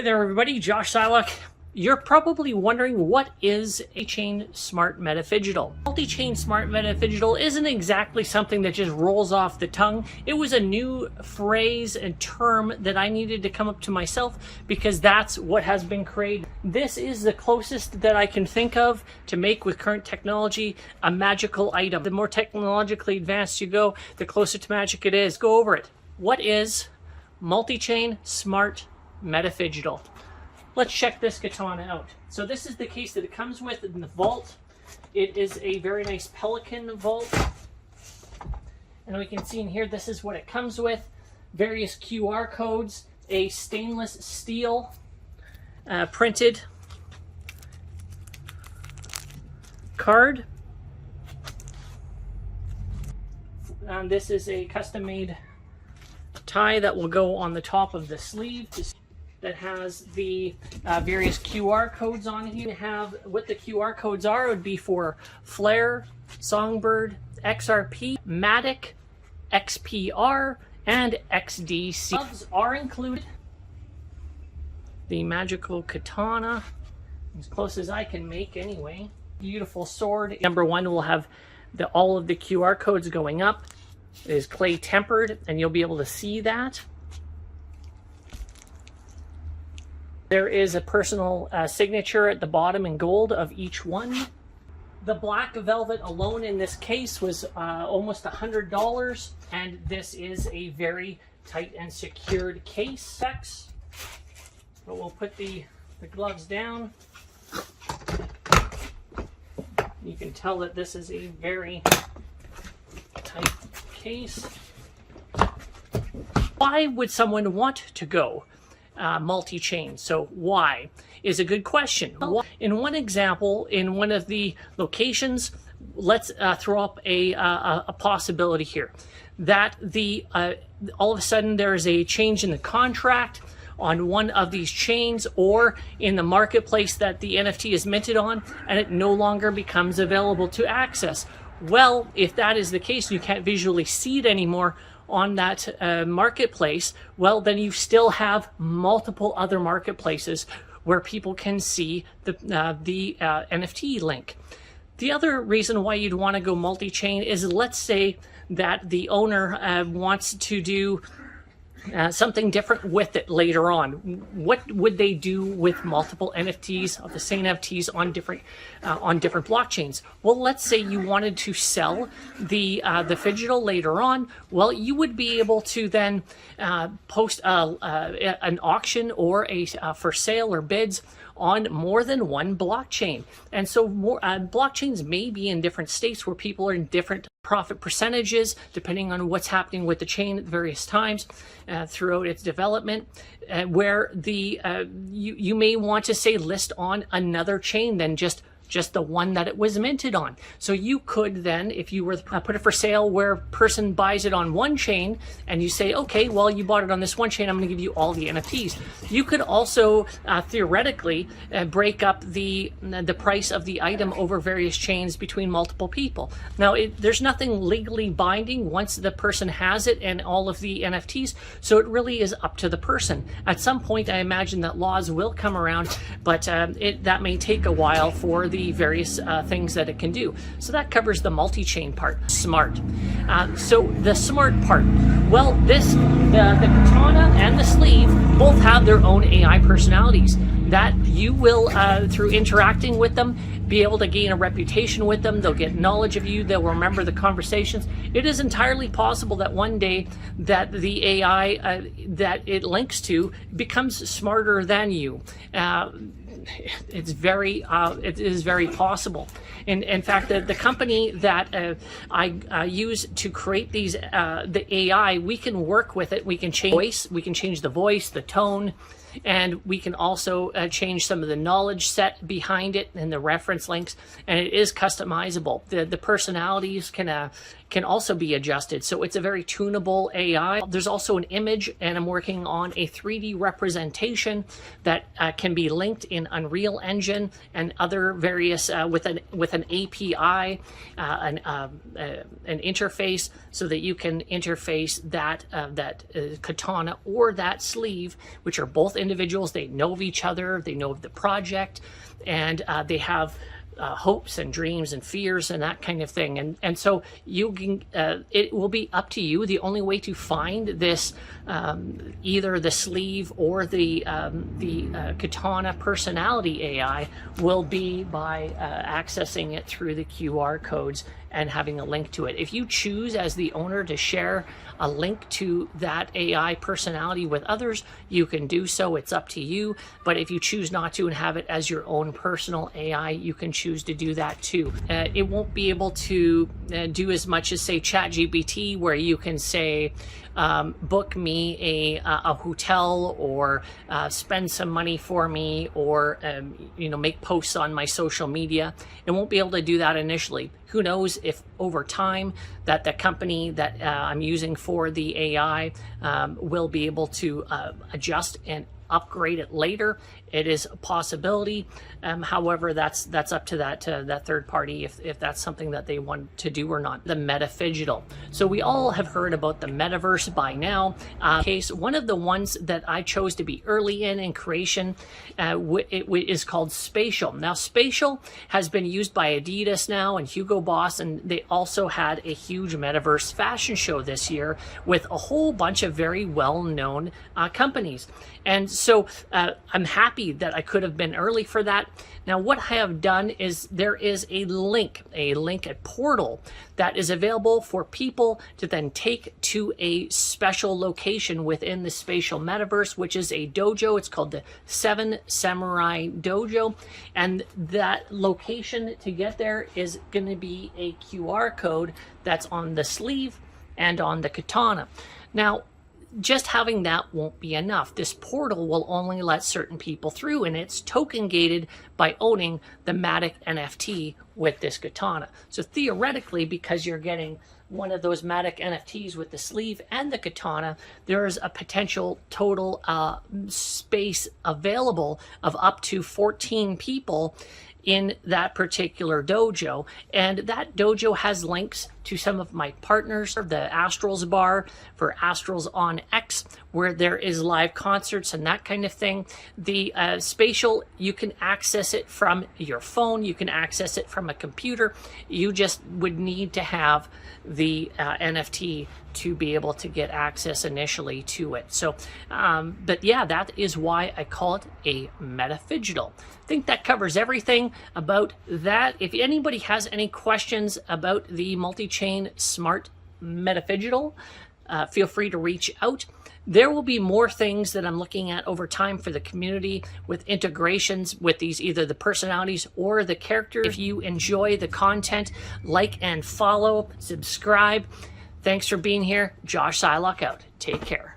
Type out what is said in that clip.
there everybody, Josh Silock. You're probably wondering, what is a chain smart Meta-Phygital? Multi-chain smart Meta-Phygital isn't exactly something that just rolls off the tongue. It was a new phrase and term that I needed to come up to myself because that's what has been created. This is the closest that I can think of to make with current technology a magical item. The more technologically advanced you go, the closer to magic it is. Go over it. What is multi-chain smart Meta-Phygital? Let's check this katana out. So this is the case that it comes with in the vault. It is a very nice Pelican vault. And we can see in here, this is what it comes with. Various QR codes, a stainless steel printed card. And this is a custom-made tie that will go on the top of the sleeve that has the various QR codes on here. What the QR codes are would be for Flare, Songbird, XRP, Matic, XPR, and XDC. Gloves are included. The magical katana, as close as I can make anyway. Beautiful sword. Number one will have all of the QR codes going up. It is clay tempered, and you'll be able to see that. There is a personal signature at the bottom in gold of each one. The black velvet alone in this case was almost $100, and this is a very tight and secured case. But we'll put the gloves down. You can tell that this is a very tight case. Why would someone want to go multi-chain? So why is a good question. In one example, in one of the locations, let's throw up a possibility here that all of a sudden there is a change in the contract on one of these chains or in the marketplace that the NFT is minted on, and it no longer becomes available to access. Well, if that is the case, you can't visually see it anymore on that marketplace, well, then you still have multiple other marketplaces where people can see the NFT link. The other reason why you'd want to go multi-chain is, let's say that the owner wants to do something different with it later on. What would they do with multiple NFTs of the same NFTs on different blockchains? Well, let's say you wanted to sell the Phygital later on. Well, you would be able to then post an auction or a for sale or bids on more than one blockchain. And so blockchains may be in different states where people are in different profit percentages depending on what's happening with the chain at various times throughout its development, where you may want to say list on another chain than just the one that it was minted on. So you could then, if you were put it for sale where a person buys it on one chain and you say, okay, well, you bought it on this one chain, I'm going to give you all the NFTs. You could also theoretically break up the price of the item over various chains between multiple people. Now, there's nothing legally binding once the person has it and all of the NFTs, so it really is up to the person. At some point, I imagine that laws will come around, but that may take a while for the various things that it can do. So that covers the multi-chain part. Smart. So the smart part. Well, the katana and the sleeve both have their own AI personalities that you will, through interacting with them, be able to gain a reputation with them. They'll get knowledge of you. They'll remember the conversations. It is entirely possible that one day that the AI that it links to becomes smarter than you. It is very possible. And in fact, the company that I use to create these the AI, we can work with it. We can change the voice, the tone, and we can also change some of the knowledge set behind it and the reference links, and it is customizable. The personalities can also be adjusted, so it's a very tunable AI. There's also an image, and I'm working on a 3D representation that can be linked in Unreal Engine and other various with an API, an interface, so that you can interface that katana or that sleeve, which are both in individuals, they know of each other, they know of the project, and they have hopes and dreams and fears and that kind of thing. And so you can, it will be up to you. The only way to find this, either the sleeve or the Katana personality AI, will be by accessing it through the QR codes and having a link to it. If you choose as the owner to share a link to that AI personality with others, you can do so. It's up to you. But if you choose not to and have it as your own personal AI, you can choose to do that too. It won't be able to do as much as, say, ChatGPT, where you can say, book me a hotel, or spend some money for me, or make posts on my social media. It won't be able to do that initially. Who knows if over time that the company that I'm using for the AI will be able to adjust and upgrade it later. It is a possibility. However, that's up to that third party if that's something that they want to do or not. The Meta-Phygital. So we all have heard about the metaverse by now. One of the ones that I chose to be early in creation it is called Spatial. Now, Spatial has been used by Adidas now and Hugo Boss, and they also had a huge metaverse fashion show this year with a whole bunch of very well-known companies. And so I'm happy that I could have been early for that. Now, what I have done is there is a portal that is available for people to then take to a special location within the Spatial Metaverse, which is a dojo. It's called the 7 Samurai Dojo. And that location to get there is going to be a QR code that's on the sleeve and on the katana. Now, just having that won't be enough. This portal will only let certain people through, and it's token gated by owning the Matic NFT with this katana. So theoretically, because you're getting one of those Matic NFTs with the sleeve and the katana, there is a potential total space available of up to 14 people in that particular dojo. And that dojo has links to some of my partners, the Astrals Bar for Astrals on X, where there is live concerts and that kind of thing. The Spatial, you can access it from your phone, you can access it from a computer. You just would need to have the NFT to be able to get access initially to it. So, but yeah, that is why I call it a Meta-Phygital. I think that covers everything about that. If anybody has any questions about the multi-chain smart Meta-Phygital, feel free to reach out. There will be more things that I'm looking at over time for the community with integrations with these, either the personalities or the characters. If you enjoy the content, like and follow, subscribe. Thanks for being here. Josh Silock out. Take care.